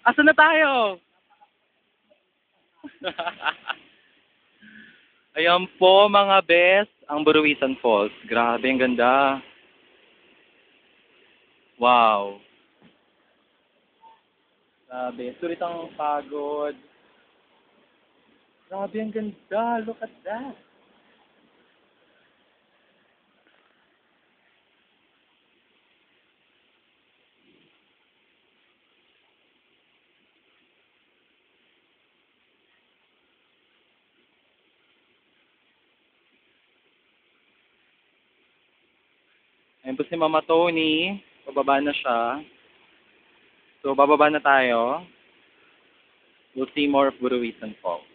Asan na tayo? Ayan po mga best, ang Buruwisan Falls. Grabe, ang ganda. Wow. Grabe, sulit ang pagod. Grabe, ang ganda. Look at that. Ayan po si Mama Tony. Pababa na siya. So, bababa na tayo. We'll see more of Buruwisan Falls.